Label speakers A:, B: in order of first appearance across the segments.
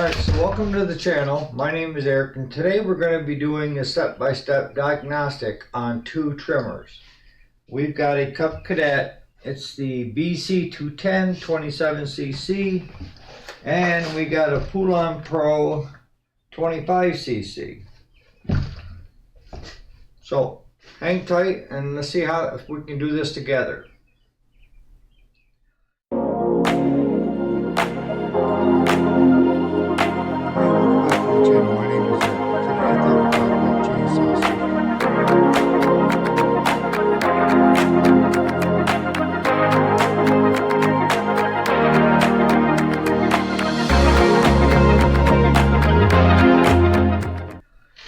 A: Alright, so welcome to the channel. My name is Eric, and today we're going to be doing a step-by-step diagnostic on two trimmers. We've got a Cub Cadet, it's the BC210 27cc, and we got a Poulan Pro 25cc. So hang tight and let's see if we can do this together.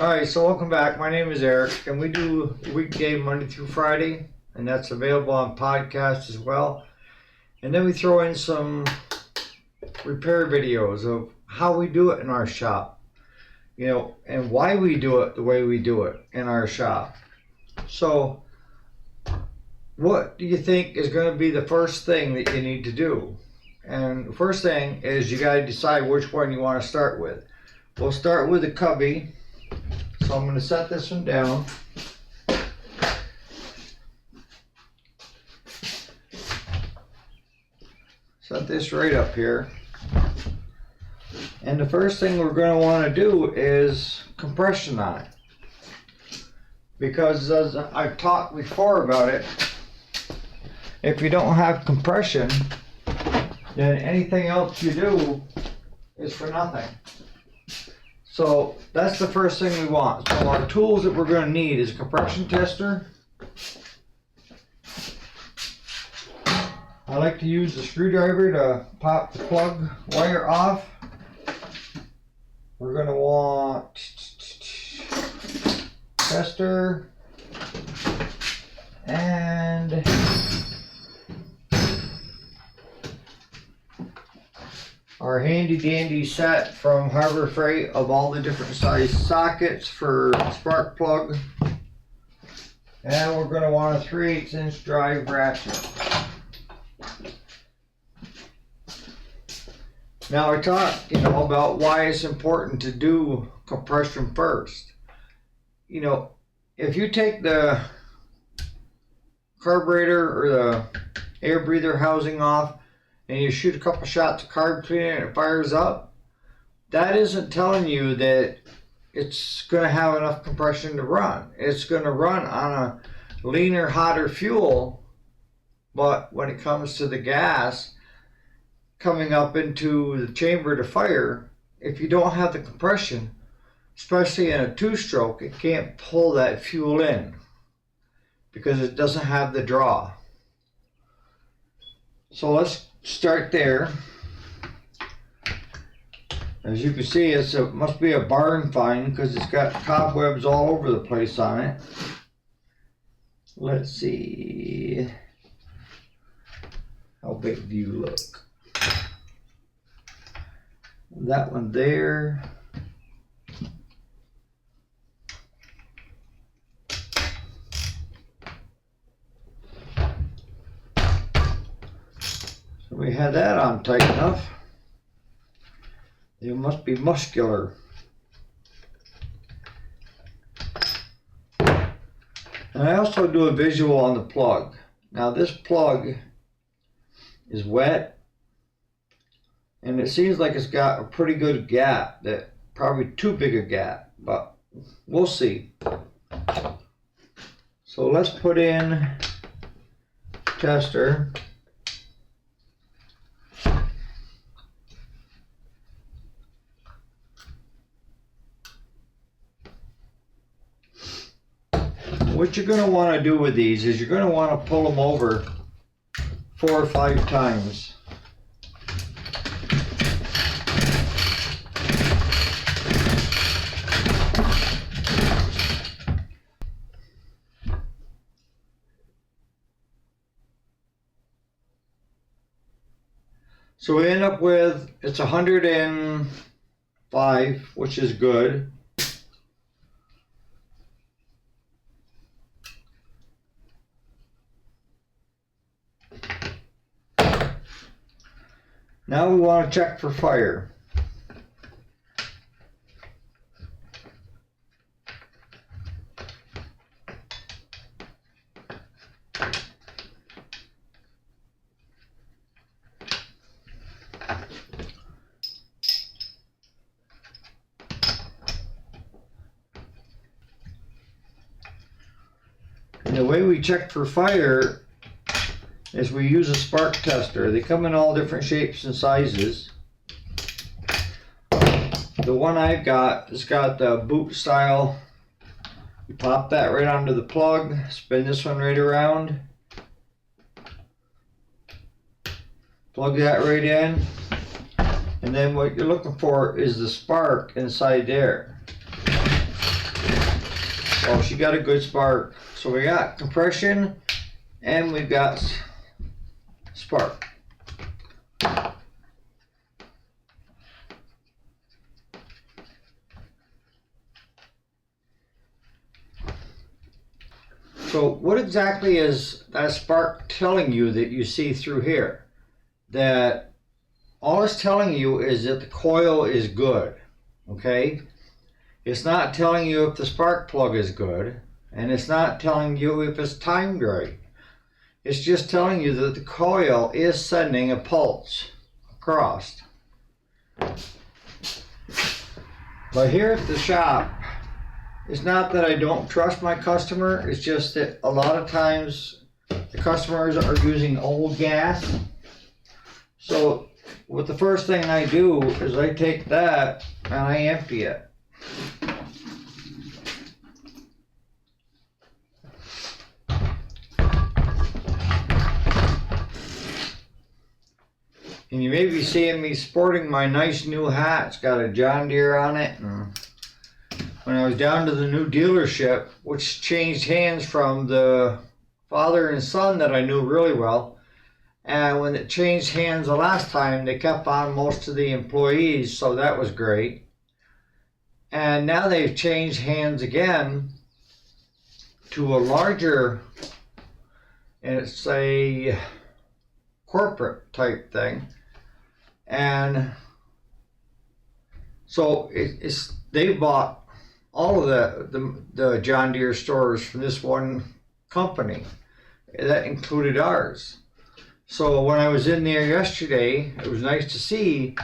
A: Alright, so welcome back. My name is Eric, and we do weekday Monday through Friday, and that's available on podcast as well. And then we throw in some repair videos of how we do it in our shop, you know, and why we do it the way we do it in our shop. So what do you think is going to be the first thing that you need to do? And the first thing is you got to decide which one you want to start with. We'll start with the cubby. So I'm going to set this one down. Set this right up here. And the first thing we're going to want to do is compression on it. Because as I've talked before about it, if you don't have compression, then anything else you do is for nothing. So that's the first thing we want. So our tools that we're going to need is a compression tester. I like to use the screwdriver to pop the plug wire off. We're going to want tester and our handy dandy set from Harbor Freight of all the different size sockets for spark plug. And we're going to want a 3/8 inch drive ratchet. Now I talked, about why it's important to do compression first. If you take the carburetor or the air breather housing off and you shoot a couple shots of carb cleaner and it fires up, that isn't telling you that it's going to have enough compression to run. It's going to run on a leaner, hotter fuel, but when it comes to the gas coming up into the chamber to fire, if you don't have the compression, especially in a two-stroke, it can't pull that fuel in because it doesn't have the draw. So let's start there. As you can see, it must be a barn find because it's got cobwebs all over the place on it. Let's see. How big do you look? That one there. So we had that on tight enough. It must be muscular. And I also do a visual on the plug. Now this plug is wet, and it seems like it's got a pretty good gap, that probably too big a gap, but we'll see. So let's put in tester. What you're going to want to do with these is you're going to want to pull them over 4 or 5 times. So we end up with, it's 105, which is good. Now we want to check for fire. way we check for fire is we use a spark tester. They come in all different shapes and sizes. The one I've got has got the boot style. You pop that right onto the plug, spin this one right around, plug that right in, and then what you're looking for is the spark inside there. Well, she got a good spark. So we got compression and we've got spark. So what exactly is that spark telling you that you see through here? That all it's telling you is that the coil is good, okay? It's not telling you if the spark plug is good, and it's not telling you if it's timed right. It's just telling you that the coil is sending a pulse across. But here at the shop, it's not that I don't trust my customer, it's just that a lot of times the customers are using old gas. So what the first thing I do is I take that and I empty it. And you may be seeing me sporting my nice new hat. It's got a John Deere on it. And when I was down to the new dealership, which changed hands from the father and son that I knew really well, and when it changed hands the last time, they kept on most of the employees, so that was great. And now they've changed hands again to a larger, and it's a corporate type thing. And so they bought all of the John Deere stores from this one company. That included ours. So when I was in there yesterday, it was nice to see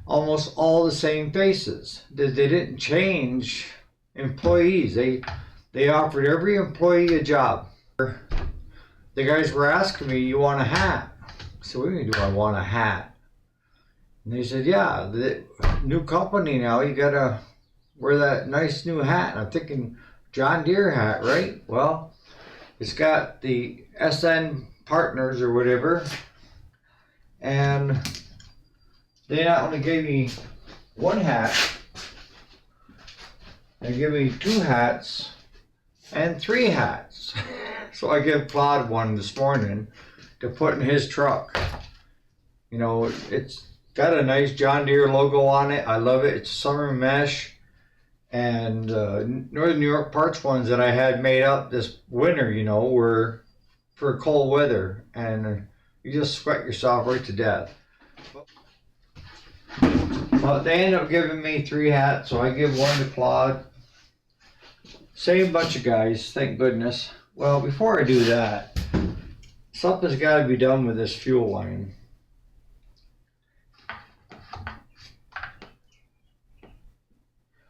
A: almost all the same faces. They didn't change employees. They offered every employee a job. The guys were asking me, "You want a hat?" I said, "What do you mean, do I want a hat?" And they said, "Yeah, the new company now, you gotta wear that nice new hat." And I'm thinking, John Deere hat, right? Well, it's got the SN partners or whatever, and they not only gave me one hat, they gave me two hats and three hats. So I gave Claude one this morning to put in his truck. You know, it's got a nice John Deere logo on it. I love it. It's summer mesh. And Northern New York parts ones that I had made up this winter, you know, were for cold weather. And you just sweat yourself right to death. But they ended up giving me three hats, so I give one to Claude. Same bunch of guys, thank goodness. Well, before I do that, something's got to be done with this fuel line.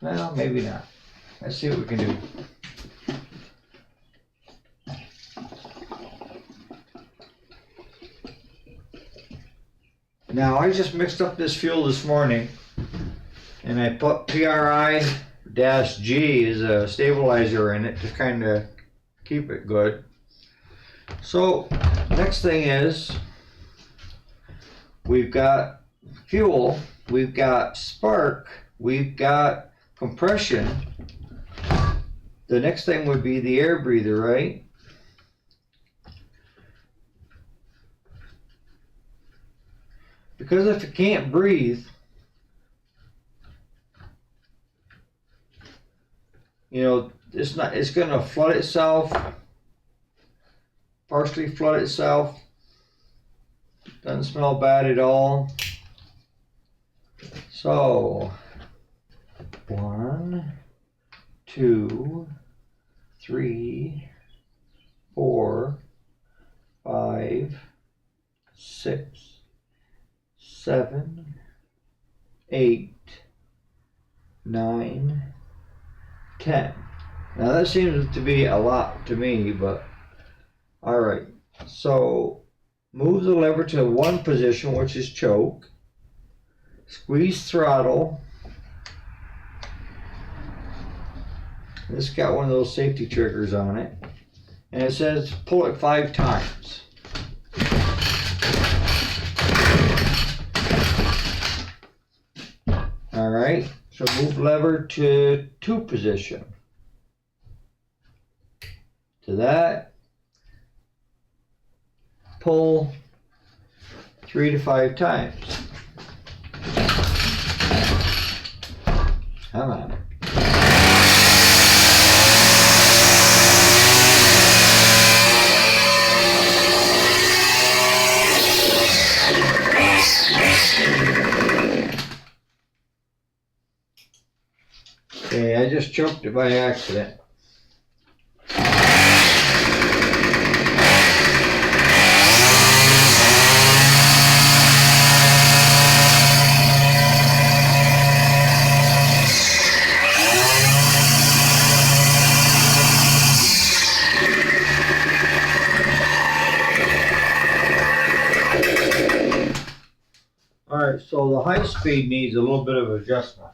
A: Well, maybe not. Let's see what we can do. Now, I just mixed up this fuel this morning, and I put PRI-G as a stabilizer in it to kind of keep it good. So, next thing is, we've got fuel, we've got spark, we've got compression. The next thing would be the air breather, right? Because if it can't breathe, you know, it's going to flood itself, partially flood itself. Doesn't smell bad at all. So 1, 2, 3, 4, 5, 6, 7, 8, 9, 10. Now that seems to be a lot to me, but All right, so move the lever to one position, which is choke. Squeeze throttle. This got one of those safety triggers on it. And it says pull it 5 times. All right, so move lever to 2 position. To that. Pull 3 to 5 times. Come on. Okay, I just choked it by accident. Alright, so the high speed needs a little bit of adjustment.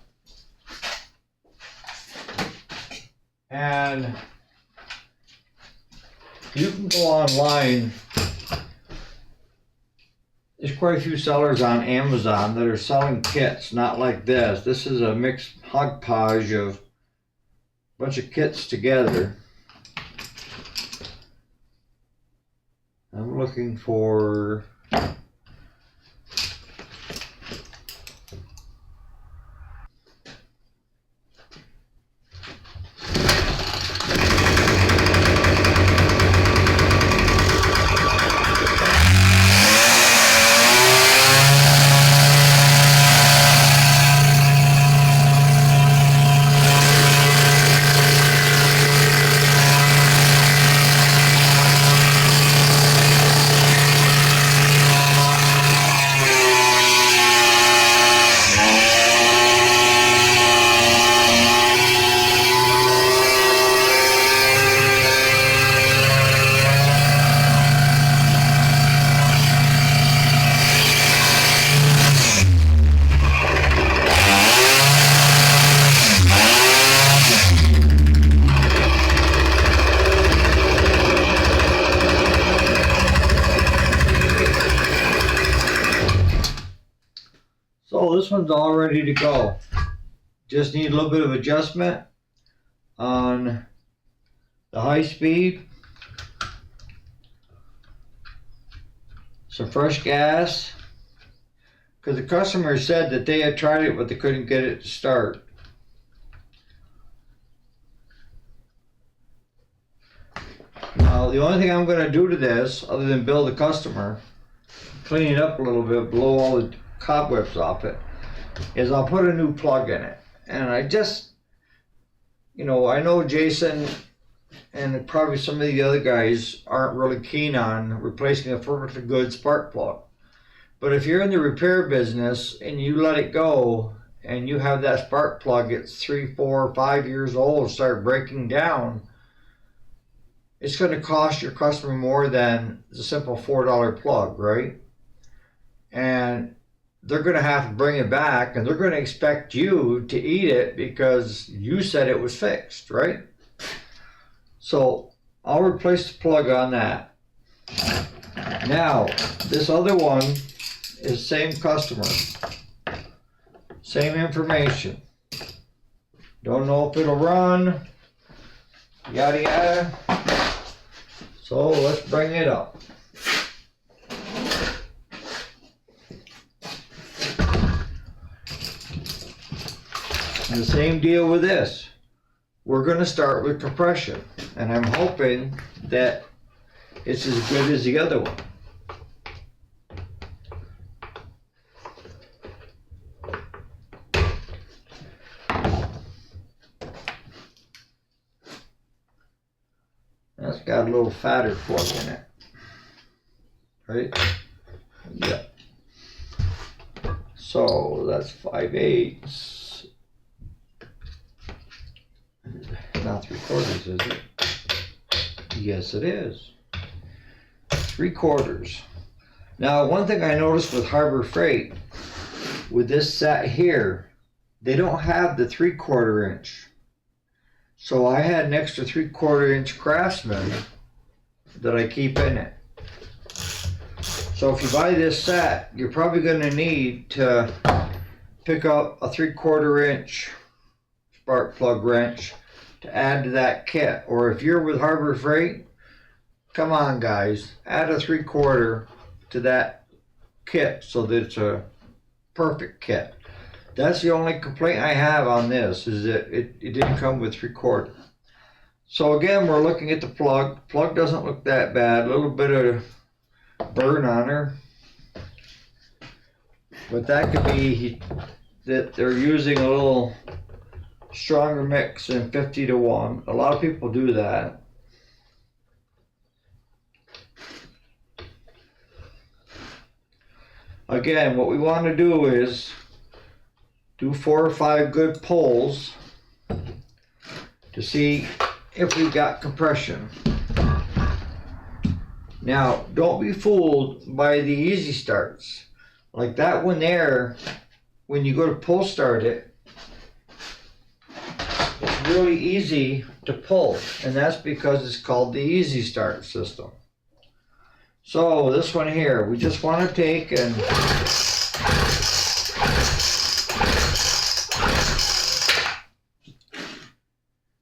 A: And you can go online. There's quite a few sellers on Amazon that are selling kits, not like this. This is a mixed hodgepodge of a bunch of kits together. I'm looking for So this one's all ready to go. Just need a little bit of adjustment on the high speed. Some fresh gas. Because the customer said that they had tried it but they couldn't get it to start. Now the only thing I'm going to do to this, other than bill the customer, clean it up a little bit, blow all the cobwebs off it, is I'll put a new plug in it. And I just, I know Jason and probably some of the other guys aren't really keen on replacing a perfectly good spark plug. But if you're in the repair business and you let it go and you have that spark plug, it's 3, 4, 5 years old, start breaking down, it's going to cost your customer more than the simple $4 plug, right? And they're going to have to bring it back and they're going to expect you to eat it because you said it was fixed, right? So I'll replace the plug on that. Now, this other one is same customer, same information. Don't know if it'll run, yada yada. So let's bring it up. And the same deal with this. We're going to start with compression, and I'm hoping that it's as good as the other one. That's got a little fatter plug in it, right? Yeah. So that's 5/8. Not 3/4, is it? Yes, it is. 3/4. Now, one thing I noticed with Harbor Freight, with this set here, they don't have the 3/4 inch. So I had an extra 3/4 inch Craftsman that I keep in it. So if you buy this set, you're probably going to need to pick up a 3/4 inch spark plug wrench to add to that kit. Or if you're with Harbor Freight, come on guys, add a 3/4 to that kit so that it's a perfect kit. That's the only complaint I have on this, is that it didn't come with 3/4. So again, we're looking at the plug. The plug doesn't look that bad. A little bit of burn on her. But that could be that they're using a little stronger mix than 50-1. A lot of people do that. Again, what we want to do is do 4 or 5 good pulls to see if we've got compression. Now, don't be fooled by the easy starts. Like that one there, when you go to pull start it, it's really easy to pull, and that's because it's called the easy start system. So this one here, we just want to take and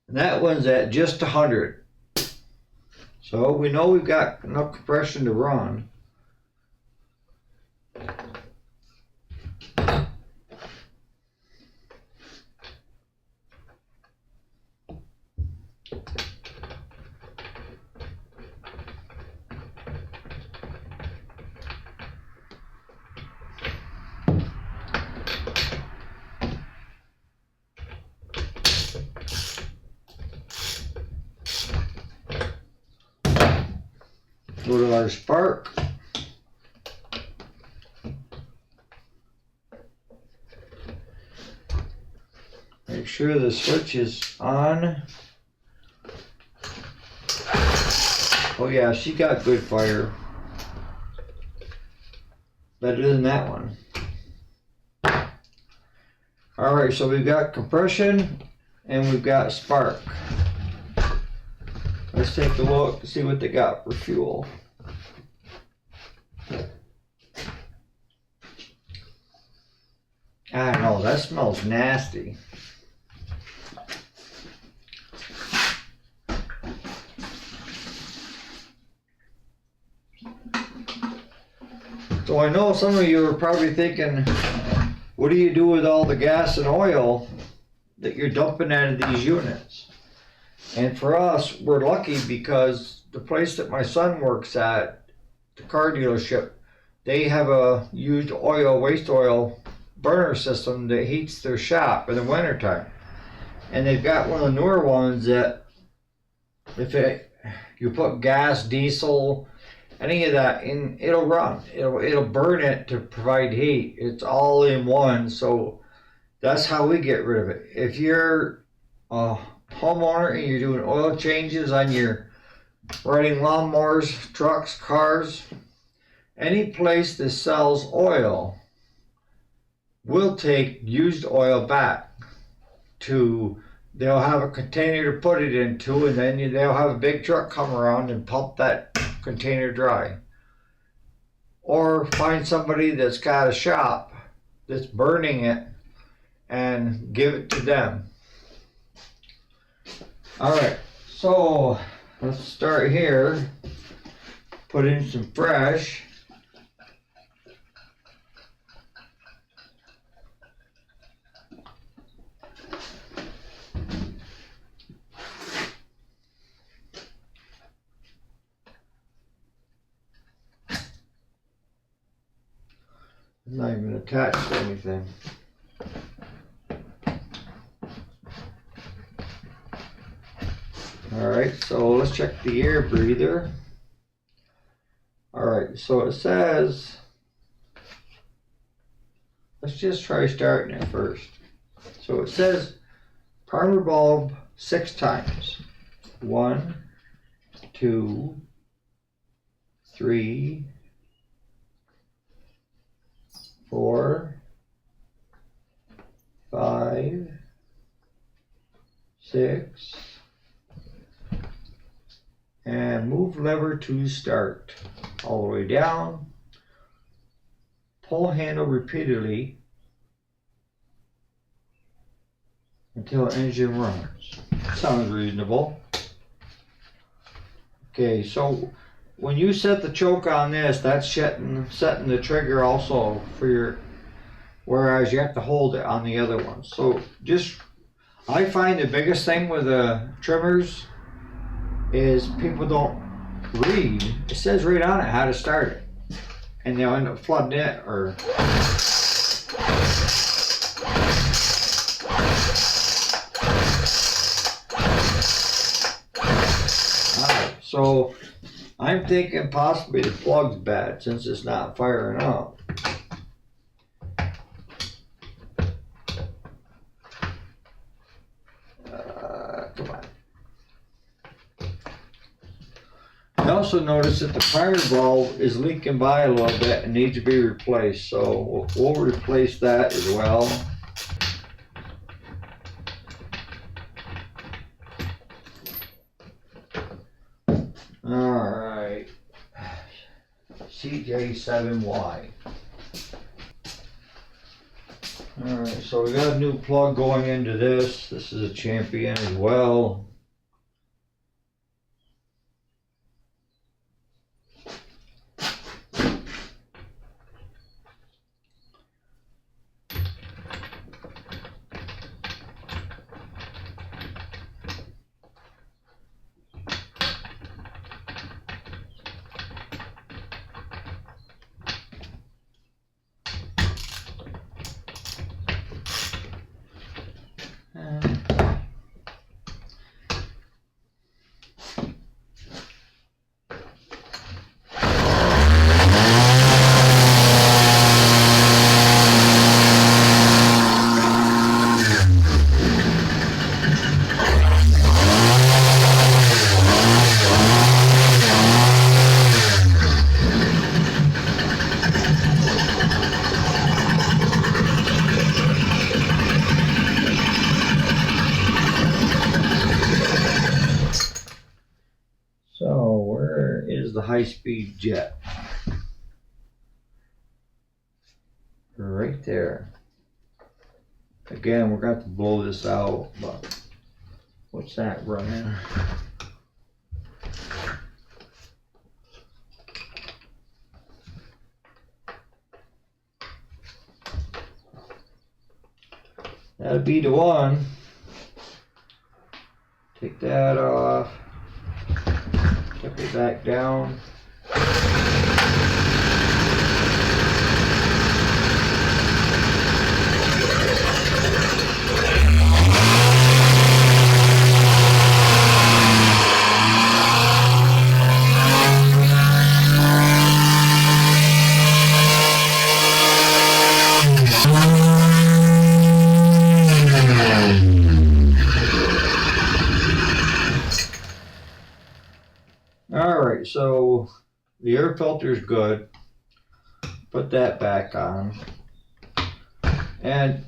A: that one's at just 100. So we know we've got enough compression to run. Go to our spark. Make sure the switch is on. Oh yeah, she got good fire. Better than that one. Alright, so we've got compression and we've got spark. Let's take a look to see what they got for fuel. I don't know, that smells nasty. So I know some of you are probably thinking, what do you do with all the gas and oil that you're dumping out of these units? And for us, we're lucky because the place that my son works at, the car dealership, they have a used oil, waste oil burner system that heats their shop in the wintertime. And they've got one of the newer ones that if you put gas, diesel, any of that in, it'll run. It'll burn it to provide heat. It's all in one, so that's how we get rid of it. If you're homeowner and you're doing oil changes on your riding lawnmowers, trucks, cars, any place that sells oil will take used oil back to, they'll have a container to put it into, and then they'll have a big truck come around and pump that container dry. Or find somebody that's got a shop that's burning it and give it to them. Alright, so let's start here. Put in some fresh. It's not even attached to anything. Alright, so let's check the air breather. Alright, so it says, let's just try starting it first. So it says primer bulb 6 times. 1, 2, 3, 4, 5, 6, and move lever to start. All the way down. Pull handle repeatedly until engine runs. Sounds reasonable. Okay, so when you set the choke on this, that's setting the trigger also for your, whereas you have to hold it on the other one. So just, I find the biggest thing with the trimmers is people don't read. It says right on it how to start it, and they'll end up flooding it or. Alright, so I'm thinking possibly the plug's bad since it's not firing up. Come on. I also noticed that the primer valve is leaking by a little bit and needs to be replaced, so we'll replace that as well. Alright, CJ7Y. Alright, so we got a new plug going into this. This is a Champion as well. The high-speed jet right there. Again, we're going to have to blow this out, but what's that running? That'd be the one. Take that off. Put it back down. Alright, so the air filter is good. Put that back on. And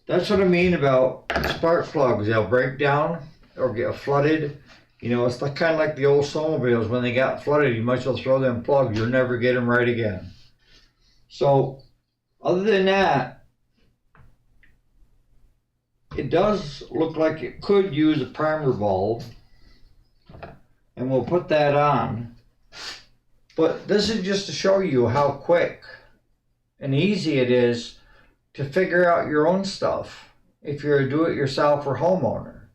A: that's what I mean about spark plugs. They'll break down or get flooded. You know, it's like, kind of like the old snowmobiles. When they got flooded, you might as well throw them plugs. You'll never get them right again. So, other than that, it does look like it could use a primer valve. And we'll put that on. But this is just to show you how quick and easy it is to figure out your own stuff if you're a do-it-yourself or homeowner,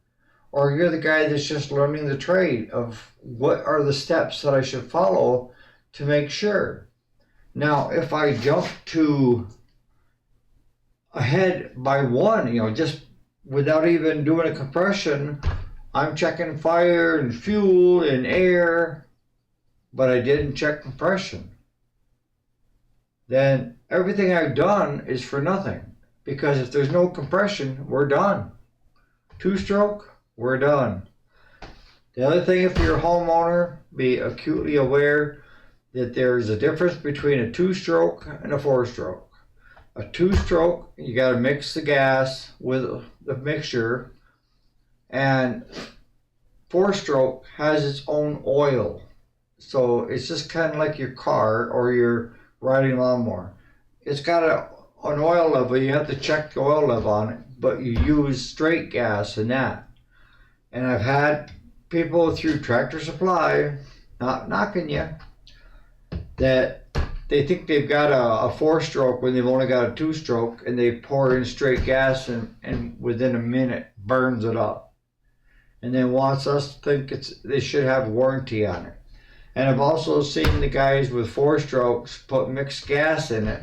A: or you're the guy that's just learning the trade of what are the steps that I should follow to make sure. Now, if I jump to ahead by one, you know, just without even doing a compression, I'm checking fire and fuel and air, but I didn't check compression. Then everything I've done is for nothing, because if there's no compression, we're done. Two-stroke, we're done. The other thing, if you're a homeowner, be acutely aware that there's a difference between a 2-stroke and a 4-stroke. A 2-stroke, you got to mix the gas with the mixture, and 4-stroke has its own oil. So it's just kind of like your car or your riding lawnmower. It's got an oil level. You have to check the oil level on it, but you use straight gas in that. And I've had people through Tractor Supply, not knocking you, that they think they've got a 4-stroke when they've only got a 2-stroke, and they pour in straight gas and within a minute burns it up. And then wants us to think they should have warranty on it. And I've also seen the guys with 4-strokes put mixed gas in it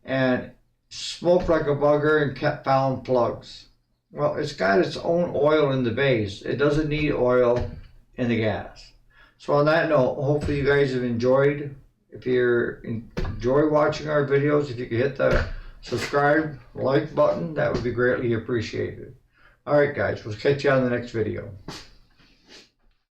A: and smoke like a bugger and kept found plugs. Well, it's got its own oil in the base. It doesn't need oil in the gas. So on that note, hopefully you guys have enjoyed. If you enjoy watching our videos, if you could hit the subscribe, like button, that would be greatly appreciated. Alright guys, we'll catch you on the next video.